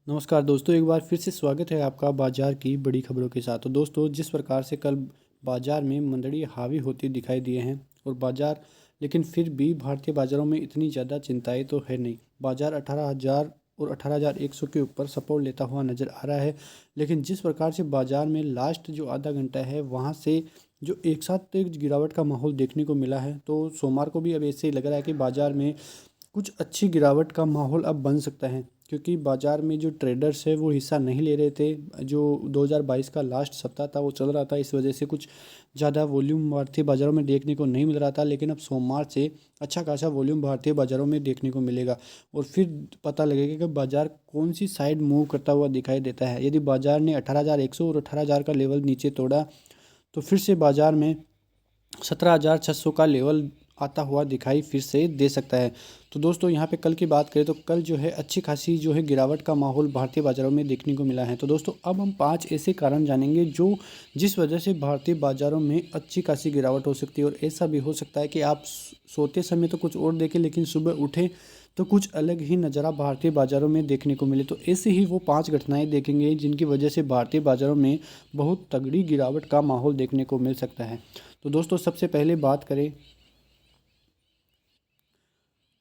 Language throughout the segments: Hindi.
नमस्कार दोस्तों, एक बार फिर से स्वागत है आपका बाजार की बड़ी खबरों के साथ। तो दोस्तों, जिस प्रकार से कल बाजार में मंदड़ी हावी होती दिखाई दिए हैं और बाजार, लेकिन फिर भी भारतीय बाजारों में इतनी ज़्यादा चिंताएं तो है नहीं। बाजार 18,000 और 18,100 के ऊपर सपोर्ट लेता हुआ नज़र आ रहा है। लेकिन जिस प्रकार से बाजार में लास्ट जो आधा घंटा है वहाँ से जो एक साथ तेज गिरावट का माहौल देखने को मिला है, तो सोमवार को भी अब ऐसे ही लग रहा है कि बाजार में कुछ अच्छी गिरावट का माहौल अब बन सकता है, क्योंकि बाज़ार में जो ट्रेडर्स है वो हिस्सा नहीं ले रहे थे। जो 2022 का लास्ट सप्ताह था वो चल रहा था, इस वजह से कुछ ज़्यादा वॉल्यूम भारतीय बाज़ारों में देखने को नहीं मिल रहा था। लेकिन अब सोमवार से अच्छा खासा वॉल्यूम भारतीय बाज़ारों में देखने को मिलेगा और फिर पता लगेगा कि बाज़ार कौन सी साइड मूव करता हुआ दिखाई देता है। यदि बाज़ार ने 18,100 और 18,000 का लेवल नीचे तोड़ा तो फिर से बाज़ार में 17,600 का लेवल आता हुआ दिखाई फिर से दे सकता है। तो दोस्तों, यहाँ पे कल की बात करें तो कल जो है अच्छी खासी जो है गिरावट का माहौल भारतीय बाज़ारों में देखने को मिला है। तो दोस्तों, अब हम 5 ऐसे कारण जानेंगे जो जिस वजह से भारतीय बाज़ारों में अच्छी खासी गिरावट हो सकती है। और ऐसा भी हो सकता है कि आप सोते समय तो कुछ और देखें, लेकिन सुबह उठें तो कुछ अलग ही नज़ारा भारतीय बाज़ारों में देखने को मिले। तो ऐसे ही वो 5 घटनाएं देखेंगे जिनकी वजह से भारतीय बाज़ारों में बहुत तगड़ी गिरावट का माहौल देखने को मिल सकता है। तो दोस्तों, सबसे पहले बात करें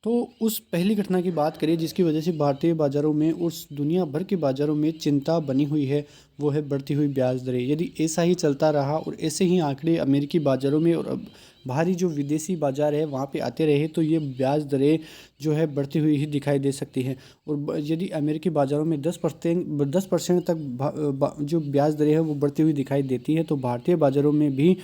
तो उस पहली घटना की बात करें जिसकी वजह से भारतीय बाज़ारों में उस दुनिया भर के बाज़ारों में चिंता बनी हुई है, वो है बढ़ती हुई ब्याज दरें। यदि ऐसा ही चलता रहा और ऐसे ही आंकड़े अमेरिकी बाज़ारों में और अब बाहरी जो विदेशी बाज़ार है वहाँ पे आते रहे तो ये ब्याज दरें जो है बढ़ती हुई ही दिखाई दे सकती हैं। और यदि अमेरिकी बाज़ारों में 10% तक जो ब्याज दरें हैं वो बढ़ती हुई दिखाई देती है, तो भारतीय बाज़ारों में भी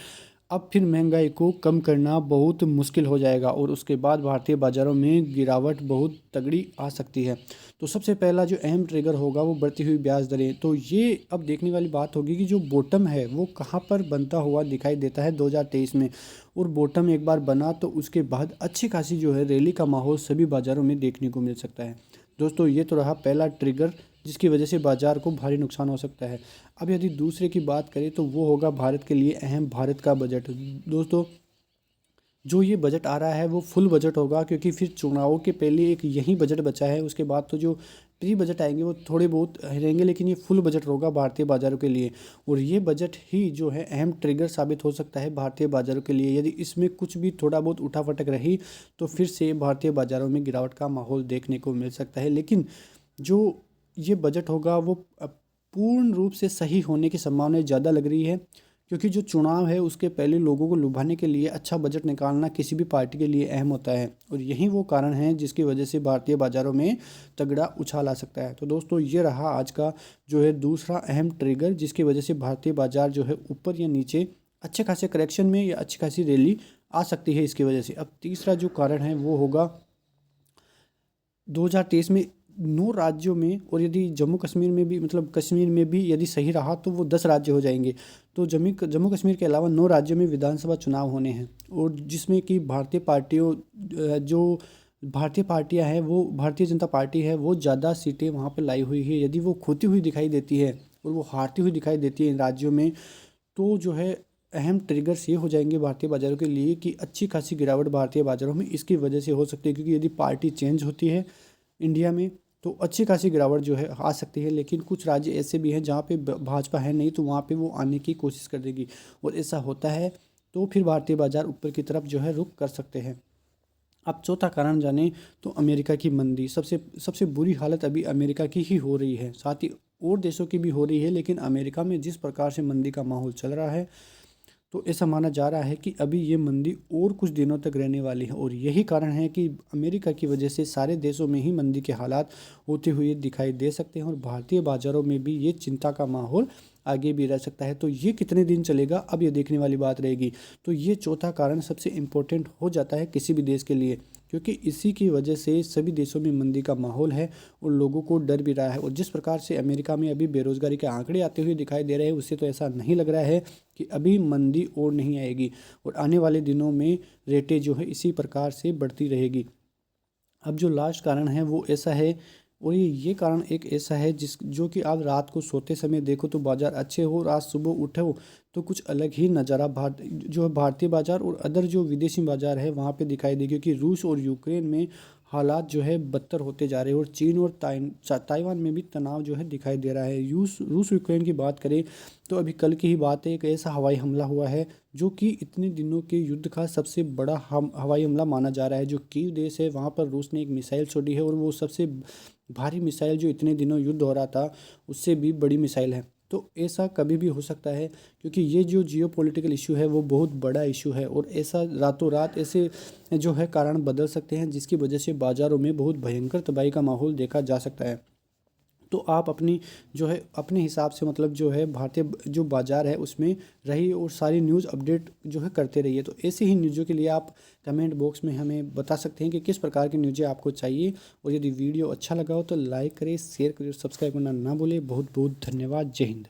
अब फिर महंगाई को कम करना बहुत मुश्किल हो जाएगा और उसके बाद भारतीय बाज़ारों में गिरावट बहुत तगड़ी आ सकती है। तो सबसे पहला जो अहम ट्रिगर होगा वो बढ़ती हुई ब्याज दरें। तो ये अब देखने वाली बात होगी कि जो बॉटम है वो कहाँ पर बनता हुआ दिखाई देता है 2023 में। और बॉटम एक बार बना तो उसके बाद अच्छी खासी जो है रैली का माहौल सभी बाज़ारों में देखने को मिल सकता है। दोस्तों, ये तो रहा पहला ट्रिगर जिसकी वजह से बाज़ार को भारी नुकसान हो सकता है। अब यदि दूसरे की बात करें तो वो होगा भारत के लिए अहम भारत का बजट। दोस्तों, जो ये बजट आ रहा है वो फुल बजट होगा, क्योंकि फिर चुनावों के पहले एक यही बजट बचा है। उसके बाद तो जो प्री बजट आएंगे वो थोड़े बहुत रहेंगे, लेकिन ये फुल बजट होगा भारतीय बाज़ारों के लिए। और ये बजट ही जो है अहम ट्रिगर साबित हो सकता है भारतीय बाज़ारों के लिए। यदि इसमें कुछ भी थोड़ा बहुत उठाफटक रही तो फिर से भारतीय बाज़ारों में गिरावट का माहौल देखने को मिल सकता है। लेकिन जो ये बजट होगा वो पूर्ण रूप से सही होने की संभावना ज़्यादा लग रही है, क्योंकि जो चुनाव है उसके पहले लोगों को लुभाने के लिए अच्छा बजट निकालना किसी भी पार्टी के लिए अहम होता है। और यही वो कारण है जिसकी वजह से भारतीय बाज़ारों में तगड़ा उछाल आ सकता है। तो दोस्तों, ये रहा आज का जो है दूसरा अहम ट्रिगर जिसकी वजह से भारतीय बाज़ार जो है ऊपर या नीचे अच्छे खासे करेक्शन में या अच्छी खासी रैली आ सकती है इसकी वजह से। अब तीसरा जो कारण है वो होगा 2023 में 9 राज्यों में, और यदि जम्मू कश्मीर में भी, मतलब कश्मीर में भी यदि सही रहा तो वो 10 राज्य हो जाएंगे। तो जम्मू कश्मीर के अलावा 9 राज्यों में विधानसभा चुनाव होने हैं, और जिसमें कि जो भारतीय पार्टियां हैं, वो भारतीय जनता पार्टी है, वो ज़्यादा सीटें वहाँ पर लाई हुई है। यदि वो खोती हुई दिखाई देती है और वो हारती हुई दिखाई देती है इन राज्यों में, तो जो है अहम ट्रिगर्स ये हो जाएंगे भारतीय बाज़ारों के लिए कि अच्छी खासी गिरावट भारतीय बाज़ारों में इसकी वजह से हो सकती है। क्योंकि यदि पार्टी चेंज होती है इंडिया में तो अच्छी खासी गिरावट जो है आ सकती है। लेकिन कुछ राज्य ऐसे भी हैं जहाँ पे भाजपा है नहीं, तो वहाँ पे वो आने की कोशिश कर देगी, और ऐसा होता है तो फिर भारतीय बाज़ार ऊपर की तरफ जो है रुख कर सकते हैं। अब चौथा कारण जाने तो अमेरिका की मंदी। सबसे सबसे बुरी हालत अभी अमेरिका की ही हो रही है, साथ ही और देशों की भी हो रही है, लेकिन अमेरिका में जिस प्रकार से मंदी का माहौल चल रहा है तो ऐसा माना जा रहा है कि अभी ये मंदी और कुछ दिनों तक रहने वाली है। और यही कारण है कि अमेरिका की वजह से सारे देशों में ही मंदी के हालात होते हुए दिखाई दे सकते हैं, और भारतीय बाज़ारों में भी ये चिंता का माहौल आगे भी रह सकता है। तो ये कितने दिन चलेगा अब ये देखने वाली बात रहेगी। तो ये चौथा कारण सबसे इम्पोर्टेंट हो जाता है किसी भी देश के लिए, क्योंकि इसी की वजह से सभी देशों में मंदी का माहौल है और लोगों को डर भी रहा है। और जिस प्रकार से अमेरिका में अभी बेरोज़गारी के आंकड़े आते हुए दिखाई दे रहे हैं, उससे तो ऐसा नहीं लग रहा है कि अभी मंदी और नहीं आएगी, और आने वाले दिनों में रेटें जो है इसी प्रकार से बढ़ती रहेगी। अब जो लास्ट कारण है वो ऐसा है, और ये कारण एक ऐसा है जो कि आप रात को सोते समय देखो तो बाज़ार अच्छे हो और आज सुबह उठो तो कुछ अलग ही नज़ारा जो है भारतीय बाज़ार और अदर जो विदेशी बाज़ार है वहाँ पे दिखाई दे। क्योंकि रूस और यूक्रेन में हालात जो है बदतर होते जा रहे हैं और चीन और ताइवान में भी तनाव जो है दिखाई दे रहा है। रूस यूक्रेन की बात करें तो अभी कल की ही बात है, एक ऐसा हवाई हमला हुआ है जो कि इतने दिनों के युद्ध का सबसे बड़ा हवाई हमला माना जा रहा है। जो कीव देश है वहाँ पर रूस ने एक मिसाइल छोड़ी है और वो सबसे भारी मिसाइल जो इतने दिनों युद्ध हो रहा था उससे भी बड़ी मिसाइल है। तो ऐसा कभी भी हो सकता है क्योंकि ये जो जियो पॉलिटिकल इशू है वो बहुत बड़ा इशू है और ऐसा रातों रात ऐसे जो है कारण बदल सकते हैं जिसकी वजह से बाज़ारों में बहुत भयंकर तबाही का माहौल देखा जा सकता है। तो आप अपनी जो है अपने हिसाब से मतलब जो है भारतीय जो बाज़ार है उसमें रहिए और सारी न्यूज़ अपडेट जो है करते रहिए। तो ऐसी ही न्यूज़ों के लिए आप कमेंट बॉक्स में हमें बता सकते हैं कि किस प्रकार की न्यूज़ें आपको चाहिए। और यदि वीडियो अच्छा लगा हो तो लाइक करें, शेयर करें और सब्सक्राइब करना ना भूलें। बहुत बहुत धन्यवाद। जय हिंद।